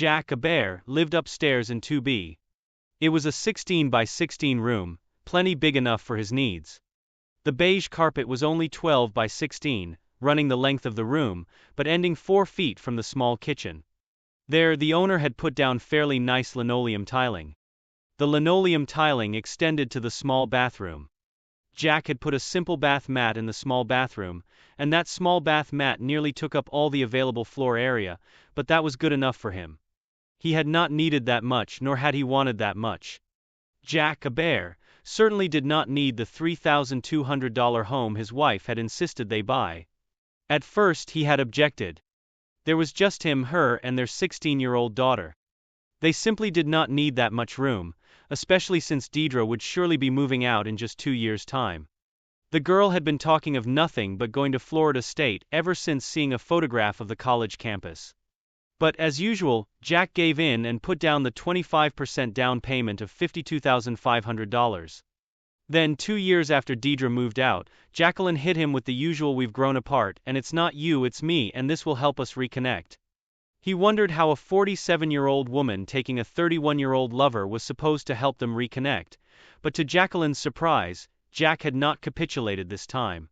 Jack, a bear, lived upstairs in 2B. It was a 16 by 16 room, plenty big enough for his needs. The beige carpet was only 12 by 16, running the length of the room, but ending 4 feet from the small kitchen. There, the owner had put down fairly nice linoleum tiling. The linoleum tiling extended to the small bathroom. Jack had put a simple bath mat in the small bathroom, and that small bath mat nearly took up all the available floor area, but that was good enough for him. He had not needed that much, nor had he wanted that much. Jack, a bear, certainly did not need the $3,200 home his wife had insisted they buy. At first he had objected. There was just him, her, and their 16-year-old daughter. They simply did not need that much room, especially since Deidre would surely be moving out in just 2 years' time. The girl had been talking of nothing but going to Florida State ever since seeing a photograph of the college campus. But as usual, Jack gave in and put down the 25% down payment of $52,500. Then 2 years after Deidre moved out, Jacqueline hit him with the usual "we've grown apart and it's not you, it's me, and this will help us reconnect." He wondered how a 47-year-old woman taking a 31-year-old lover was supposed to help them reconnect, but to Jacqueline's surprise, Jack had not capitulated this time.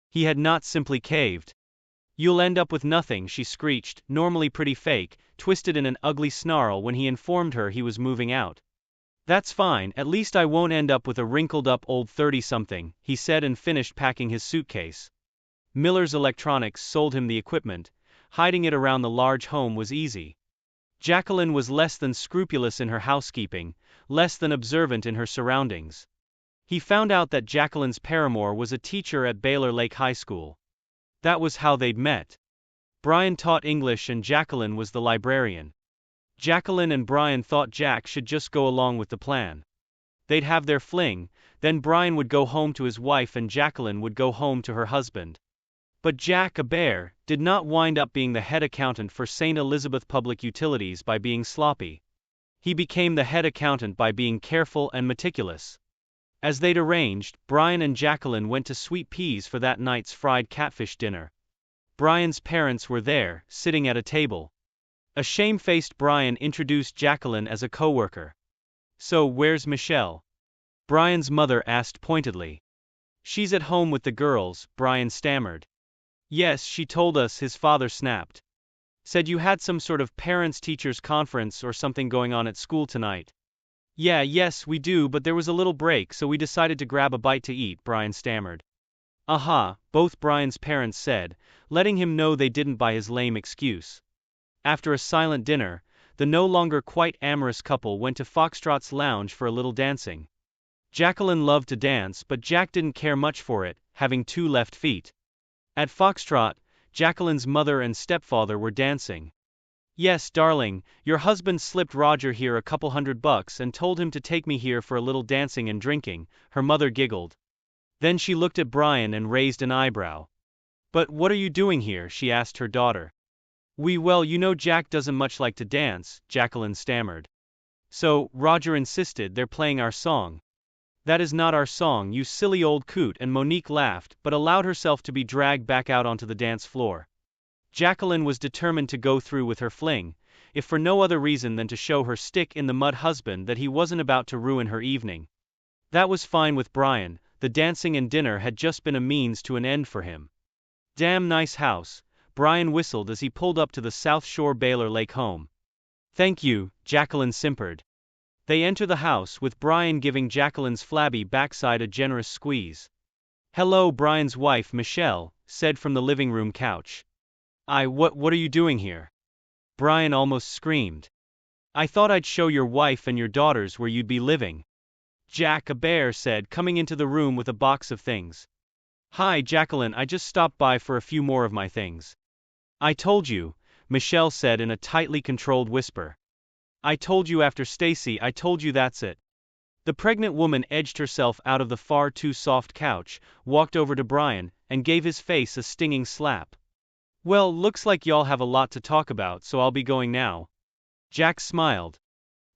He had not simply caved. "You'll end up with nothing," she screeched, normally pretty fake, twisted in an ugly snarl when he informed her he was moving out. "That's fine, at least I won't end up with a wrinkled-up old 30-something, he said and finished packing his suitcase. Miller's Electronics sold him the equipment. Hiding it around the large home was easy. Jacqueline was less than scrupulous in her housekeeping, less than observant in her surroundings. He found out that Jacqueline's paramour was a teacher at Baylor Lake High School. That was how they'd met. Brian taught English and Jacqueline was the librarian. Jacqueline and Brian thought Jack should just go along with the plan. They'd have their fling, then Brian would go home to his wife and Jacqueline would go home to her husband. But Jack, a bear, did not wind up being the head accountant for St. Elizabeth Public Utilities by being sloppy. He became the head accountant by being careful and meticulous. As they'd arranged, Brian and Jacqueline went to Sweet Peas for that night's fried catfish dinner. Brian's parents were there, sitting at a table. A shamefaced Brian introduced Jacqueline as a coworker. "So, where's Michelle?" Brian's mother asked pointedly. "She's at home with the girls," Brian stammered. "Yes, she told us," his father snapped. "Said you had some sort of parents-teachers conference or something going on at school tonight." Yes, we do, but there was a little break so we decided to grab a bite to eat," Brian stammered. "Aha," both Brian's parents said, letting him know they didn't buy his lame excuse. After a silent dinner, the no longer quite amorous couple went to Foxtrot's lounge for a little dancing. Jacqueline loved to dance, but Jack didn't care much for it, having 2 left feet. At Foxtrot, Jacqueline's mother and stepfather were dancing. "Yes, darling, your husband slipped Roger here a couple $100 and told him to take me here for a little dancing and drinking," her mother giggled. Then she looked at Brian and raised an eyebrow. "But what are you doing here?" she asked her daughter. Well, you know Jack doesn't much like to dance," Jacqueline stammered. "So, Roger insisted, they're playing our song." "That is not our song, you silly old coot," and Monique laughed, but allowed herself to be dragged back out onto the dance floor. Jacqueline was determined to go through with her fling, if for no other reason than to show her stick-in-the-mud husband that he wasn't about to ruin her evening. That was fine with Brian, the dancing and dinner had just been a means to an end for him. "Damn nice house," Brian whistled as he pulled up to the South Shore Baylor Lake home. "Thank you," Jacqueline simpered. They enter the house with Brian giving Jacqueline's flabby backside a generous squeeze. "Hello," Brian's wife Michelle said from the living room couch. What are you doing here?" Brian almost screamed. "I thought I'd show your wife and your daughters where you'd be living," Jack, a bear, said, coming into the room with a box of things. "Hi, Jacqueline, I just stopped by for a few more of my things." "I told you," Michelle said in a tightly controlled whisper. "I told you after Stacy, I told you, that's it." The pregnant woman edged herself out of the far too soft couch, walked over to Brian, and gave his face a stinging slap. "Well, looks like y'all have a lot to talk about, so I'll be going now." Jack smiled.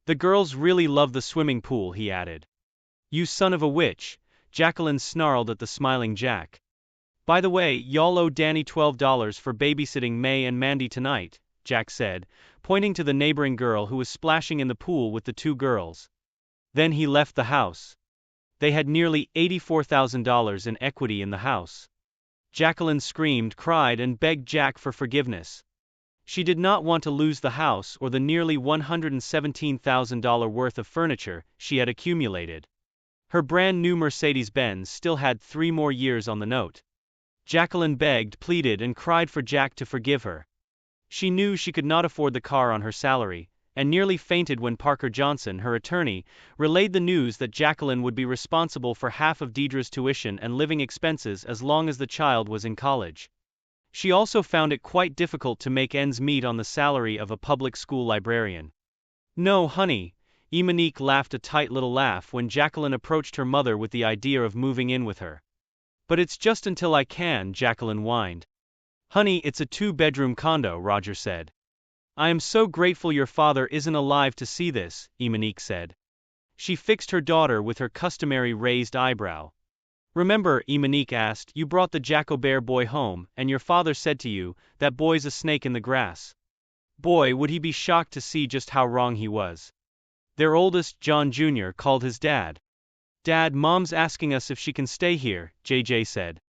"The girls really love the swimming pool," he added. "You son of a witch," Jacqueline snarled at the smiling Jack. "By the way, y'all owe Danny $12 for babysitting May and Mandy tonight," Jack said, pointing to the neighboring girl who was splashing in the pool with the two girls. Then he left the house. They had nearly $84,000 in equity in the house. Jacqueline screamed, cried, and begged Jack for forgiveness. She did not want to lose the house or the nearly $117,000 worth of furniture she had accumulated. Her brand new Mercedes-Benz still had 3 more years on the note. Jacqueline begged, pleaded, and cried for Jack to forgive her. She knew she could not afford the car on her salary, and nearly fainted when Parker Johnson, her attorney, relayed the news that Jacqueline would be responsible for half of Deidre's tuition and living expenses as long as the child was in college. She also found it quite difficult to make ends meet on the salary of a public school librarian. "No, honey," Monique laughed a tight little laugh when Jacqueline approached her mother with the idea of moving in with her. "But it's just until I can," Jacqueline whined. "Honey, it's a 2-bedroom condo," Roger said. "I am so grateful your father isn't alive to see this," Monique said. She fixed her daughter with her customary raised eyebrow. "Remember," Monique asked, "you brought the Jacobear boy home, and your father said to you, 'That boy's a snake in the grass.' Boy, would he be shocked to see just how wrong he was." Their oldest, John Jr., called his dad. "Dad, Mom's asking us if she can stay here," JJ said.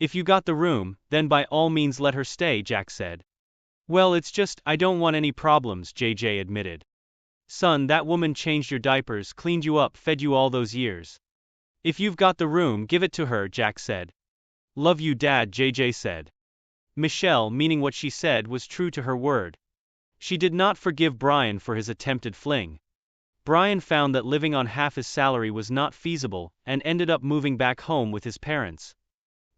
"If you got the room, then by all means let her stay," Jack said. "Well, it's just, I don't want any problems," JJ admitted. "Son, that woman changed your diapers, cleaned you up, fed you all those years. If you've got the room, give it to her," Jack said. "Love you, Dad," JJ said. Michelle, meaning what she said, was true to her word. She did not forgive Brian for his attempted fling. Brian found that living on half his salary was not feasible, and ended up moving back home with his parents.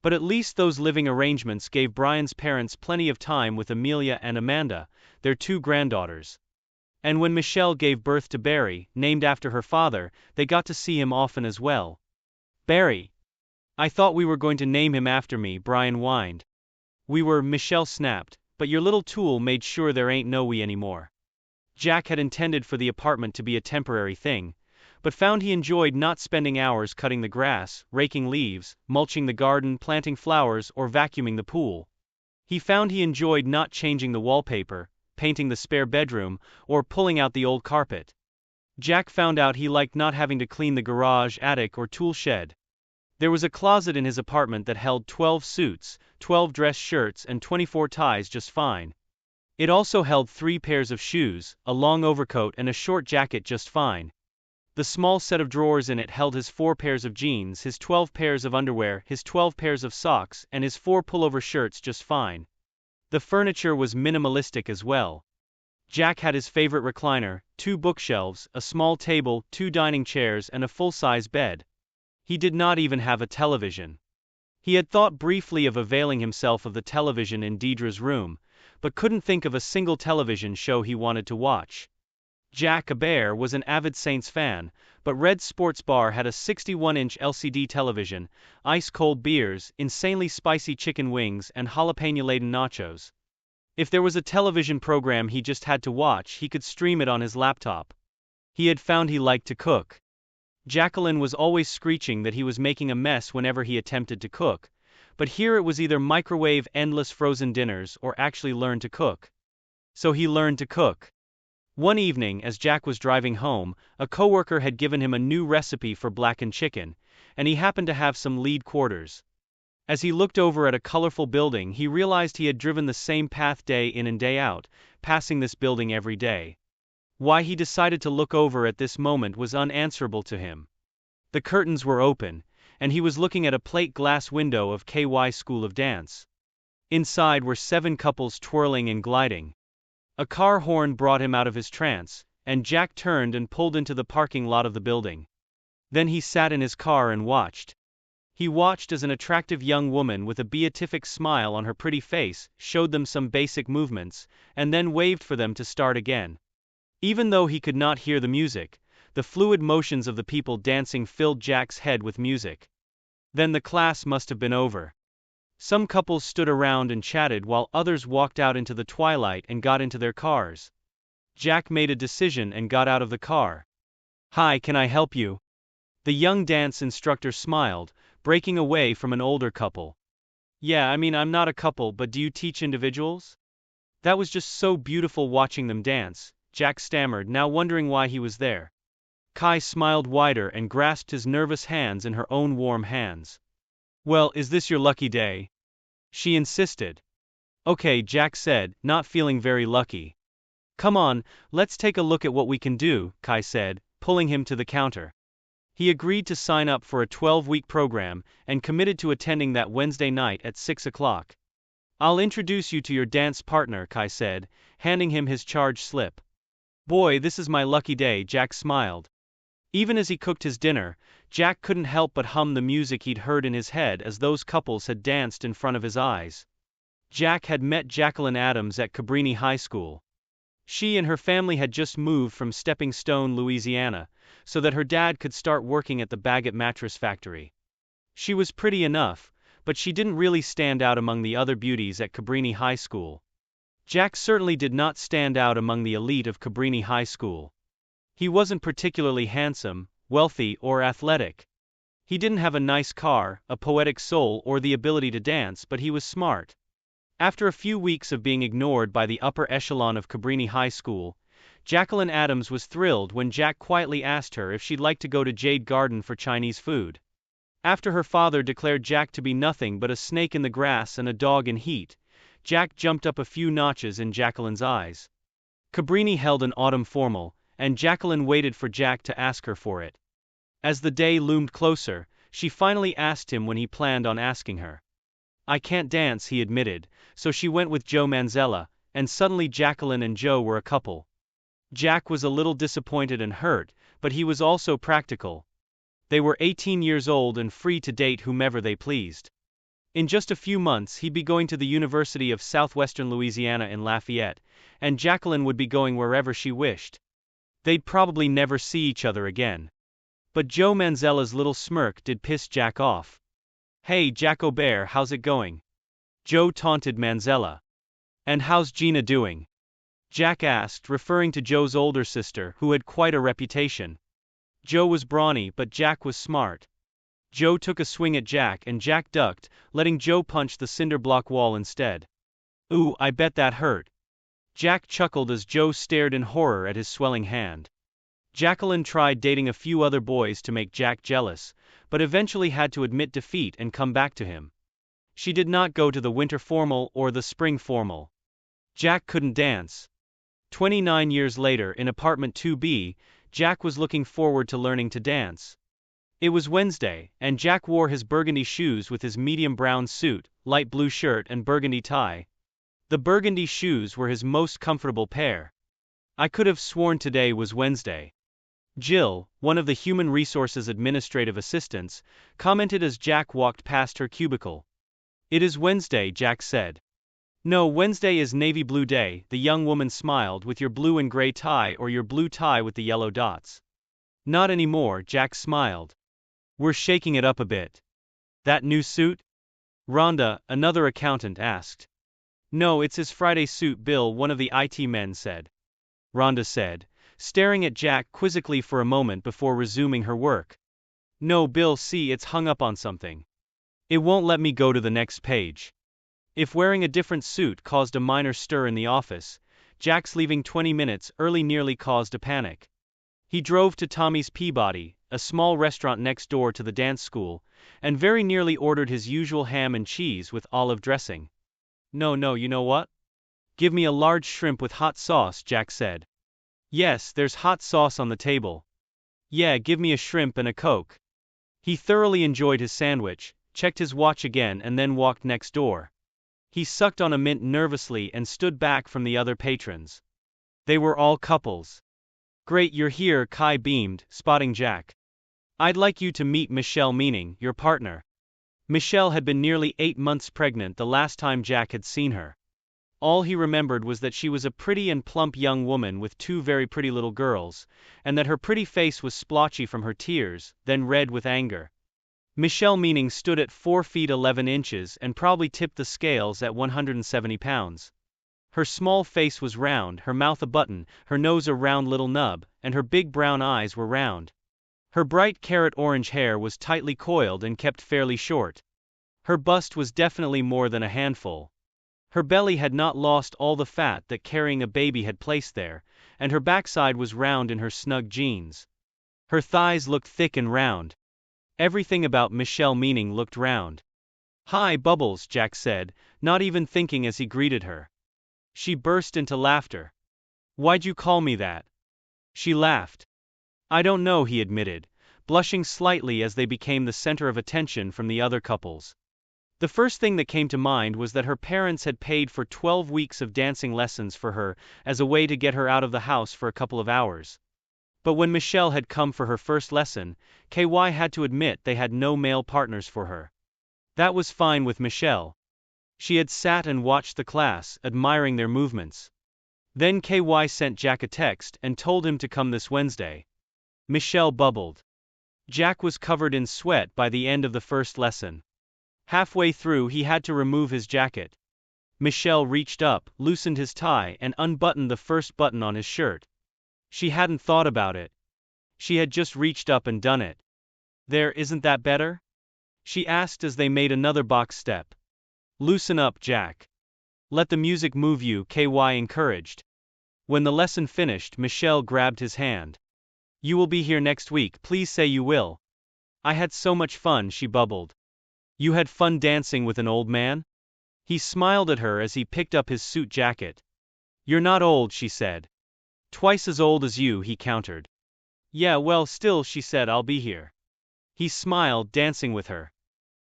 But at least those living arrangements gave Brian's parents plenty of time with Amelia and Amanda, their 2 granddaughters. And when Michelle gave birth to Barry, named after her father, they got to see him often as well. "Barry. I thought we were going to name him after me," Brian whined. "We were," Michelle snapped, "but your little tool made sure there ain't no we anymore." Jack had intended for the apartment to be a temporary thing, but found he enjoyed not spending hours cutting the grass, raking leaves, mulching the garden, planting flowers, or vacuuming the pool. He found he enjoyed not changing the wallpaper, painting the spare bedroom, or pulling out the old carpet. Jack found out he liked not having to clean the garage, attic, or tool shed. There was a closet in his apartment that held 12 suits, 12 dress shirts, and 24 ties just fine. It also held 3 pairs of shoes, a long overcoat, and a short jacket just fine. The small set of drawers in it held his 4 pairs of jeans, his 12 pairs of underwear, his 12 pairs of socks, and his 4 pullover shirts just fine. The furniture was minimalistic as well. Jack had his favorite recliner, 2 bookshelves, a small table, 2 dining chairs, and a full-size bed. He did not even have a television. He had thought briefly of availing himself of the television in Deidre's room, but couldn't think of a single television show he wanted to watch. Jack, a bear, was an avid Saints fan, but Red's Sports Bar had a 61-inch LCD television, ice-cold beers, insanely spicy chicken wings, and jalapeno-laden nachos. If there was a television program he just had to watch, he could stream it on his laptop. He had found he liked to cook. Jacqueline was always screeching that he was making a mess whenever he attempted to cook, but here it was either microwave endless frozen dinners or actually learn to cook. So he learned to cook. One evening, as Jack was driving home, a coworker had given him a new recipe for blackened chicken, and he happened to have some lead quarters. As he looked over at a colorful building, he realized he had driven the same path day in and day out, passing this building every day. Why he decided to look over at this moment was unanswerable to him. The curtains were open, and he was looking at a plate glass window of KY School of Dance. Inside were 7 couples twirling and gliding. A car horn brought him out of his trance, and Jack turned and pulled into the parking lot of the building. Then he sat in his car and watched. He watched as an attractive young woman with a beatific smile on her pretty face showed them some basic movements, and then waved for them to start again. Even though he could not hear the music, the fluid motions of the people dancing filled Jack's head with music. Then the class must have been over. Some couples stood around and chatted while others walked out into the twilight and got into their cars. Jack made a decision and got out of the car. "Hi, can I help you?" The young dance instructor smiled, breaking away from an older couple. "Yeah, I'm not a couple, but do you teach individuals?" That was just so beautiful watching them dance, Jack stammered, now wondering why he was there. Kai smiled wider and grasped his nervous hands in her own warm hands. Well, is this your lucky day? She insisted. Okay, Jack said, not feeling very lucky. Come on, let's take a look at what we can do, Kai said, pulling him to the counter. He agreed to sign up for a 12-week program, and committed to attending that Wednesday night at 6 o'clock. I'll introduce you to your dance partner, Kai said, handing him his charge slip. Boy, this is my lucky day, Jack smiled. Even as he cooked his dinner, Jack couldn't help but hum the music he'd heard in his head as those couples had danced in front of his eyes. Jack had met Jacqueline Adams at Cabrini High School. She and her family had just moved from Stepping Stone, Louisiana, so that her dad could start working at the Baggett mattress factory. She was pretty enough, but she didn't really stand out among the other beauties at Cabrini High School. Jack certainly did not stand out among the elite of Cabrini High School. He wasn't particularly handsome, wealthy, or athletic. He didn't have a nice car, a poetic soul, or the ability to dance, but he was smart. After a few weeks of being ignored by the upper echelon of Cabrini High School, Jacqueline Adams was thrilled when Jack quietly asked her if she'd like to go to Jade Garden for Chinese food. After her father declared Jack to be nothing but a snake in the grass and a dog in heat, Jack jumped up a few notches in Jacqueline's eyes. Cabrini held an autumn formal, and Jacqueline waited for Jack to ask her for it. As the day loomed closer, she finally asked him when he planned on asking her. I can't dance, he admitted, so she went with Joe Manzella, and suddenly Jacqueline and Joe were a couple. Jack was a little disappointed and hurt, but he was also practical. They were 18 years old and free to date whomever they pleased. In just a few months he'd be going to the University of Southwestern Louisiana in Lafayette, and Jacqueline would be going wherever she wished. They'd probably never see each other again. But Joe Manzella's little smirk did piss Jack off. Hey Jack O'Bear, how's it going? Joe taunted Manzella. And how's Gina doing? Jack asked, referring to Joe's older sister, who had quite a reputation. Joe was brawny, but Jack was smart. Joe took a swing at Jack and Jack ducked, letting Joe punch the cinder block wall instead. Ooh, I bet that hurt. Jack chuckled as Joe stared in horror at his swelling hand. Jacqueline tried dating a few other boys to make Jack jealous, but eventually had to admit defeat and come back to him. She did not go to the winter formal or the spring formal. Jack couldn't dance. 29 years later, in apartment 2B, Jack was looking forward to learning to dance. It was Wednesday, and Jack wore his burgundy shoes with his medium brown suit, light blue shirt and burgundy tie. The burgundy shoes were his most comfortable pair. I could have sworn today was Wednesday. Jill, one of the Human Resources administrative assistants, commented as Jack walked past her cubicle. It is Wednesday, Jack said. No, Wednesday is navy blue day, the young woman smiled, with your blue and gray tie or your blue tie with the yellow dots. Not anymore, Jack smiled. We're shaking it up a bit. That new suit? Rhonda, another accountant, asked. No, it's his Friday suit, Bill, one of the IT men said. Rhonda said, staring at Jack quizzically for a moment before resuming her work. No, Bill, see, it's hung up on something. It won't let me go to the next page. If wearing a different suit caused a minor stir in the office, Jack's leaving 20 minutes early nearly caused a panic. He drove to Tommy's Peabody, a small restaurant next door to the dance school, and very nearly ordered his usual ham and cheese with olive dressing. No, you know what? Give me a large shrimp with hot sauce, Jack said. Yes, there's hot sauce on the table. Yeah, give me a shrimp and a Coke. He thoroughly enjoyed his sandwich, checked his watch again and then walked next door. He sucked on a mint nervously and stood back from the other patrons. They were all couples. Great, you're here, Kai beamed, spotting Jack. I'd like you to meet Michelle, meaning your partner. Michelle had been nearly 8 months pregnant the last time Jack had seen her. All he remembered was that she was a pretty and plump young woman with 2 very pretty little girls, and that her pretty face was splotchy from her tears, then red with anger. Michelle Meaning stood at 4 feet 11 inches and probably tipped the scales at 170 pounds. Her small face was round, her mouth a button, her nose a round little nub, and her big brown eyes were round. Her bright carrot orange hair was tightly coiled and kept fairly short. Her bust was definitely more than a handful. Her belly had not lost all the fat that carrying a baby had placed there, and her backside was round in her snug jeans. Her thighs looked thick and round. Everything about Michelle Meaning looked round. "Hi, Bubbles," Jack said, not even thinking as he greeted her. She burst into laughter. "Why'd you call me that?" She laughed. "I don't know," he admitted, blushing slightly as they became the center of attention from the other couples. The first thing that came to mind was that her parents had paid for 12 weeks of dancing lessons for her as a way to get her out of the house for a couple of hours. But when Michelle had come for her first lesson, KY had to admit they had no male partners for her. That was fine with Michelle. She had sat and watched the class, admiring their movements. Then KY sent Jack a text and told him to come this Wednesday. Michelle bubbled. Jack was covered in sweat by the end of the first lesson. Halfway through he had to remove his jacket. Michelle reached up, loosened his tie and unbuttoned the first button on his shirt. She hadn't thought about it. She had just reached up and done it. "There, isn't that better?" she asked as they made another box step. "Loosen up, Jack. Let the music move you," KY encouraged. When the lesson finished, Michelle grabbed his hand. "You will be here next week, please say you will." "I had so much fun," she bubbled. "You had fun dancing with an old man?" He smiled at her as he picked up his suit jacket. "You're not old," she said. "Twice as old as you," he countered. "Yeah, well, still," she said, "I'll be here." He smiled, dancing with her.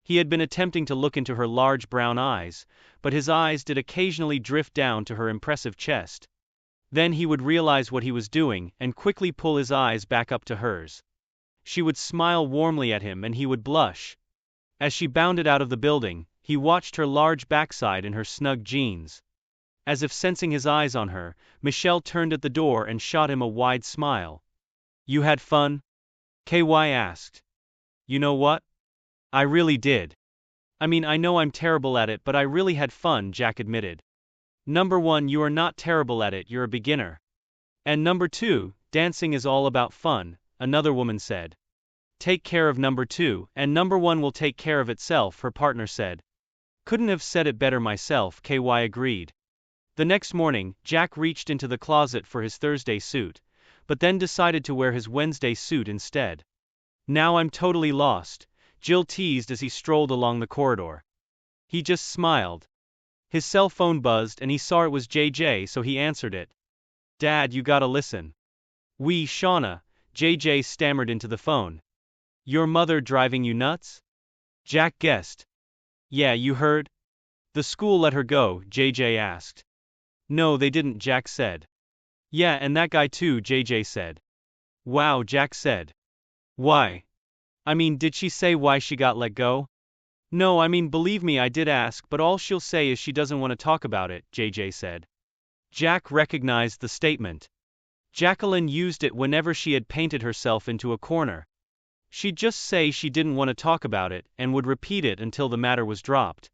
He had been attempting to look into her large brown eyes, but his eyes did occasionally drift down to her impressive chest. Then he would realize what he was doing and quickly pull his eyes back up to hers. She would smile warmly at him and he would blush. As she bounded out of the building, he watched her large backside in her snug jeans. As if sensing his eyes on her, Michelle turned at the door and shot him a wide smile. "You had fun?" KY asked. "You know what? I really did. I mean, I know I'm terrible at it, but I really had fun," Jack admitted. "Number one, you are not terrible at it, you're a beginner. And number two, dancing is all about fun," another woman said. "Take care of number two, and number one will take care of itself," her partner said. "Couldn't have said it better myself," KY agreed. The next morning, Jack reached into the closet for his Thursday suit, but then decided to wear his Wednesday suit instead. "Now I'm totally lost," Jill teased as he strolled along the corridor. He just smiled. His cell phone buzzed and he saw it was JJ, so he answered it. "Dad, you gotta listen." "Oui, Shauna," JJ stammered into the phone. "Your mother driving you nuts?" Jack guessed. "Yeah, you heard? The school let her go," JJ asked. "No, they didn't," Jack said. "Yeah, and that guy too," JJ said. "Wow," Jack said. "Why? I mean, did she say why she got let go?" "No, I mean, believe me, I did ask, but all she'll say is she doesn't want to talk about it," JJ said. Jack recognized the statement. Jacqueline used it whenever she had painted herself into a corner. She'd just say she didn't want to talk about it, and would repeat it until the matter was dropped.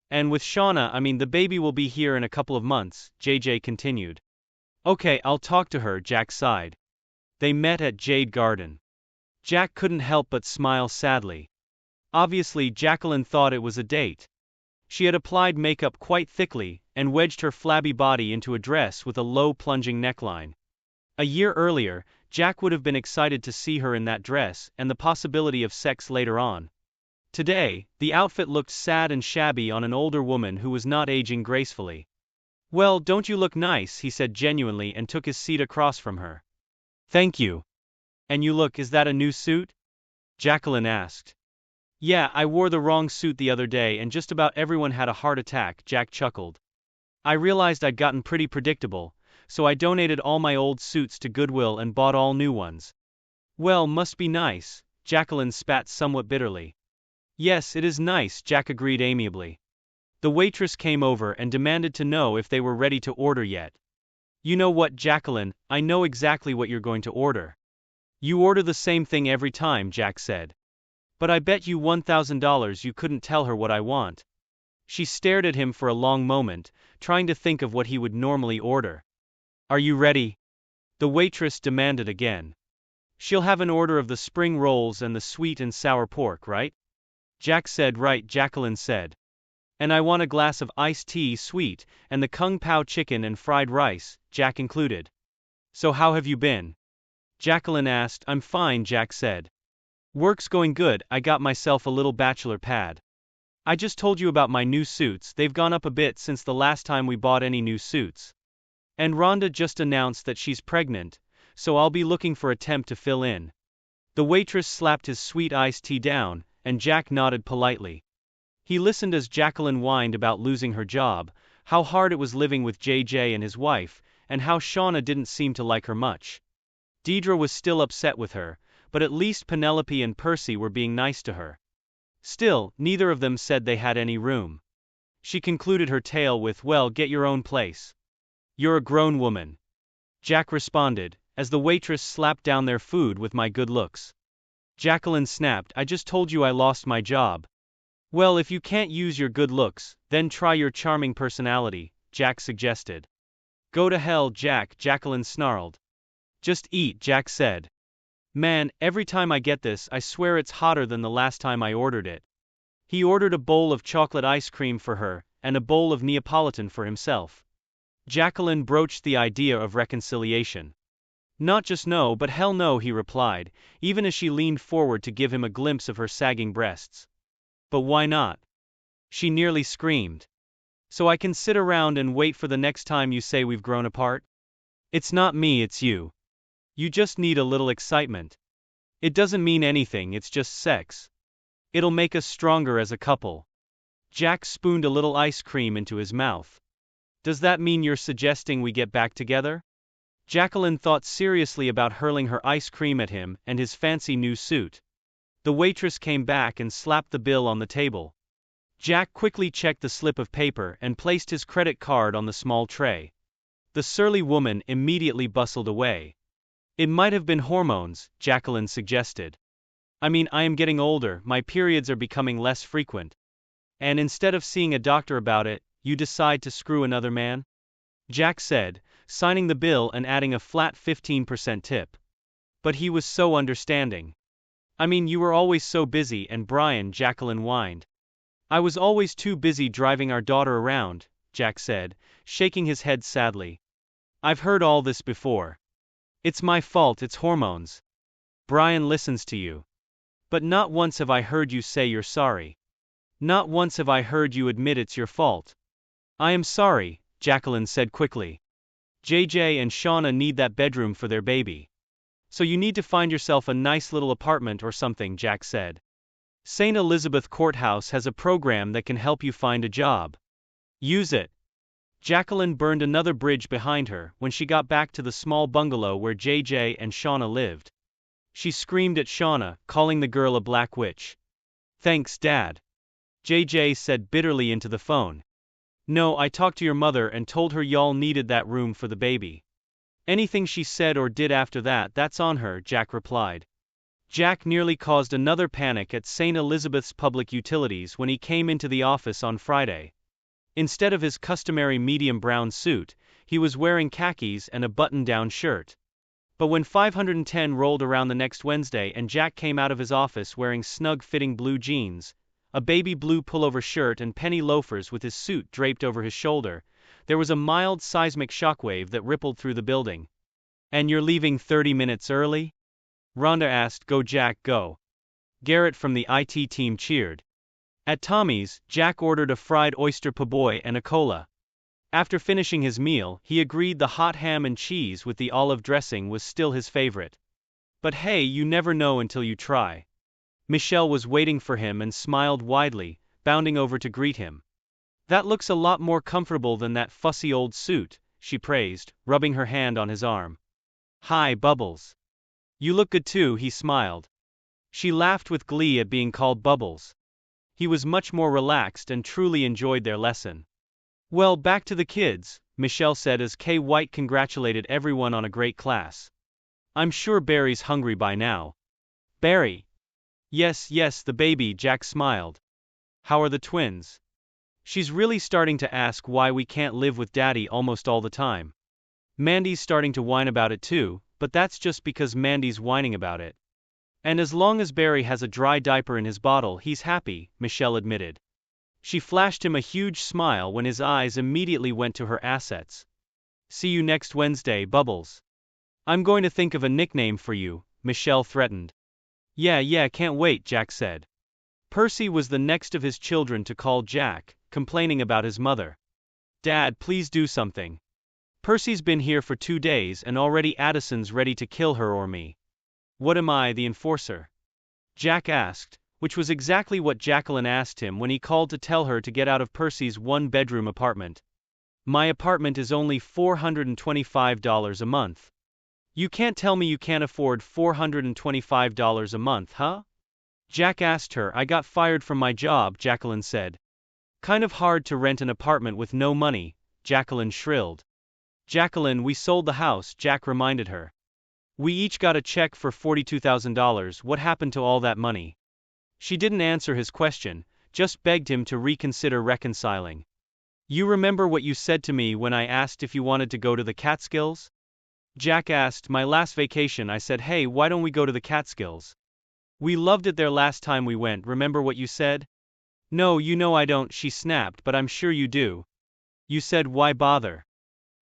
"And with Shauna, I mean, the baby will be here in a couple of months," JJ continued. "Okay, I'll talk to her," Jack sighed. They met at Jade Garden. Jack couldn't help but smile sadly. Obviously, Jacqueline thought it was a date. She had applied makeup quite thickly, and wedged her flabby body into a dress with a low plunging neckline. A year earlier, Jack would have been excited to see her in that dress and the possibility of sex later on. Today, the outfit looked sad and shabby on an older woman who was not aging gracefully. "Well, don't you look nice?" he said genuinely and took his seat across from her. "Thank you. And you look, is that a new suit?" Jacqueline asked. "Yeah, I wore the wrong suit the other day and just about everyone had a heart attack," Jack chuckled. "I realized I'd gotten pretty predictable, so I donated all my old suits to Goodwill and bought all new ones." "Well, must be nice," Jacqueline spat somewhat bitterly. "Yes, it is nice," Jack agreed amiably. The waitress came over and demanded to know if they were ready to order yet. "You know what, Jacqueline, I know exactly what you're going to order." "You order the same thing every time," Jack said. "But I bet you $1,000 you couldn't tell her what I want." She stared at him for a long moment, trying to think of what he would normally order. "Are you ready?" the waitress demanded again. "She'll have an order of the spring rolls and the sweet and sour pork, right?" Jack said. "Right," Jacqueline said. And I want a glass of iced tea sweet, and the kung pao chicken and fried rice, Jack included. So how have you been? Jacqueline asked. I'm fine, Jack said. Work's going good, I got myself a little bachelor pad. I just told you about my new suits, they've gone up a bit since the last time we bought any new suits. And Rhonda just announced that she's pregnant, so I'll be looking for a temp to fill in. The waitress slapped his sweet iced tea down, and Jack nodded politely. He listened as Jacqueline whined about losing her job, how hard it was living with JJ and his wife, and how Shauna didn't seem to like her much. Deidre was still upset with her, but at least Penelope and Percy were being nice to her. Still, neither of them said they had any room. She concluded her tale with, well, get your own place. You're a grown woman. Jack responded, as the waitress slapped down their food with my good looks. Jacqueline snapped, I just told you I lost my job. Well, if you can't use your good looks, then try your charming personality, Jack suggested. Go to hell, Jack, Jacqueline snarled. Just eat, Jack said. Man, every time I get this, I swear it's hotter than the last time I ordered it. He ordered a bowl of chocolate ice cream for her, and a bowl of Neapolitan for himself. Jacqueline broached the idea of reconciliation. Not just no, but hell no, he replied, even as she leaned forward to give him a glimpse of her sagging breasts. But why not? She nearly screamed. So I can sit around and wait for the next time you say we've grown apart? It's not me, it's you. You just need a little excitement. It doesn't mean anything, it's just sex. It'll make us stronger as a couple. Jack spooned a little ice cream into his mouth. Does that mean you're suggesting we get back together? Jacqueline thought seriously about hurling her ice cream at him and his fancy new suit. The waitress came back and slapped the bill on the table. Jack quickly checked the slip of paper and placed his credit card on the small tray. The surly woman immediately bustled away. It might have been hormones, Jacqueline suggested. I mean, I am getting older, my periods are becoming less frequent. And instead of seeing a doctor about it, you decide to screw another man? Jack said, signing the bill and adding a flat 15% tip. But he was so understanding. I mean, you were always so busy, and Brian, Jacqueline whined. I was always too busy driving our daughter around, Jack said, shaking his head sadly. I've heard all this before. It's my fault, it's hormones. Brian listens to you. But not once have I heard you say you're sorry. Not once have I heard you admit it's your fault. I am sorry, Jacqueline said quickly. JJ and Shauna need that bedroom for their baby. So you need to find yourself a nice little apartment or something, Jack said. St. Elizabeth Courthouse has a program that can help you find a job. Use it. Jacqueline burned another bridge behind her when she got back to the small bungalow where JJ and Shauna lived. She screamed at Shauna, calling the girl a black witch. Thanks, Dad. JJ said bitterly into the phone. No, I talked to your mother and told her y'all needed that room for the baby. Anything she said or did after that, that's on her, Jack replied. Jack nearly caused another panic at St. Elizabeth's Public Utilities when he came into the office on Friday. Instead of his customary medium brown suit, he was wearing khakis and a button-down shirt. But when 510 rolled around the next Wednesday and Jack came out of his office wearing snug-fitting blue jeans, a baby blue pullover shirt and penny loafers with his suit draped over his shoulder, there was a mild seismic shockwave that rippled through the building. And you're leaving 30 minutes early? Rhonda asked. Go, Jack, go. Garrett from the IT team cheered. At Tommy's, Jack ordered a fried oyster po' boy and a cola. After finishing his meal, he agreed the hot ham and cheese with the olive dressing was still his favorite. But hey, you never know until you try. Michelle was waiting for him and smiled widely, bounding over to greet him. That looks a lot more comfortable than that fussy old suit, she praised, rubbing her hand on his arm. Hi, Bubbles. You look good too, he smiled. She laughed with glee at being called Bubbles. He was much more relaxed and truly enjoyed their lesson. Well, back to the kids, Michelle said as Kay White congratulated everyone on a great class. I'm sure Barry's hungry by now. Barry? Yes, yes, the baby, Jack smiled. How are the twins? She's really starting to ask why we can't live with Daddy almost all the time. Mandy's starting to whine about it too, but that's just because Mandy's whining about it. And as long as Barry has a dry diaper in his bottle, he's happy, Michelle admitted. She flashed him a huge smile when his eyes immediately went to her assets. See you next Wednesday, Bubbles. I'm going to think of a nickname for you, Michelle threatened. Yeah, can't wait, Jack said. Percy was the next of his children to call Jack, complaining about his mother. Dad, please do something. Percy's been here for 2 days and already Addison's ready to kill her or me. What am I, the enforcer? Jack asked, which was exactly what Jacqueline asked him when he called to tell her to get out of Percy's one-bedroom apartment. My apartment is only $425 a month. You can't tell me you can't afford $425 a month, huh? Jack asked her. I got fired from my job, Jacqueline said. Kind of hard to rent an apartment with no money, Jacqueline shrilled. Jacqueline, we sold the house, Jack reminded her. We each got a check for $42,000, what happened to all that money? She didn't answer his question, just begged him to reconsider reconciling. You remember what you said to me when I asked if you wanted to go to the Catskills? Jack asked. My last vacation I said, hey, why don't we go to the Catskills? We loved it there last time we went, remember what you said? No, you know I don't, she snapped, but I'm sure you do. You said why bother?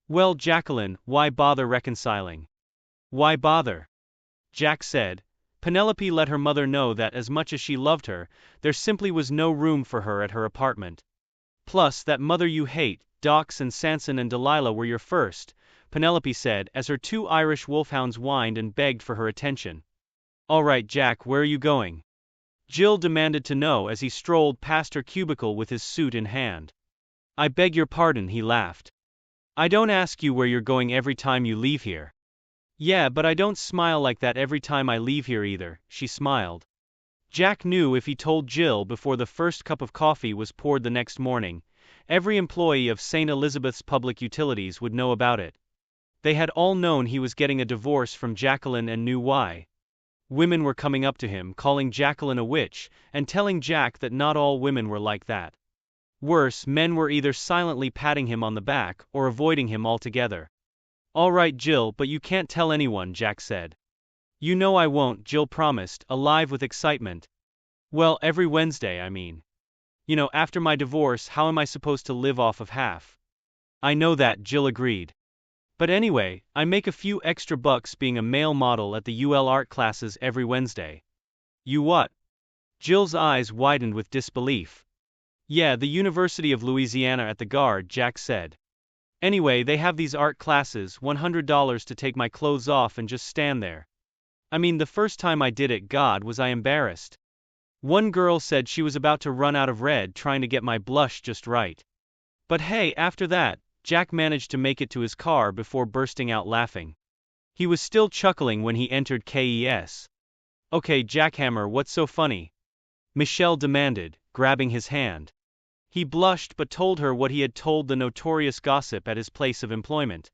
Well, Jacqueline, why bother reconciling? Why bother? Jack said. Penelope let her mother know that as much as she loved her, there simply was no room for her at her apartment. Plus, that mother you hate, Dox and Sanson and Delilah were your first, Penelope said as her 2 Irish wolfhounds whined and begged for her attention. All right, Jack, where are you going? Jill demanded to know as he strolled past her cubicle with his suit in hand. I beg your pardon, he laughed. I don't ask you where you're going every time you leave here. Yeah, but I don't smile like that every time I leave here either, she smiled. Jack knew if he told Jill before the first cup of coffee was poured the next morning, every employee of St. Elizabeth's Public Utilities would know about it. They had all known he was getting a divorce from Jacqueline and knew why. Women were coming up to him, calling Jacqueline a witch, and telling Jack that not all women were like that. Worse, men were either silently patting him on the back or avoiding him altogether. All right, Jill, but you can't tell anyone, Jack said. You know I won't, Jill promised, alive with excitement. Well, every Wednesday, I mean. You know, after my divorce, how am I supposed to live off of half? I know that, Jill agreed. But anyway, I make a few extra bucks being a male model at the UL art classes every Wednesday. You what? Jill's eyes widened with disbelief. Yeah, the University of Louisiana at the Guard, Jack said. Anyway, they have these art classes, $100 to take my clothes off and just stand there. I mean, the first time I did it, God, was I embarrassed. One girl said she was about to run out of red trying to get my blush just right. But hey, after that, Jack managed to make it to his car before bursting out laughing. He was still chuckling when he entered KES. Okay, Jackhammer, what's so funny? Michelle demanded, grabbing his hand. He blushed but told her what he had told the notorious gossip at his place of employment.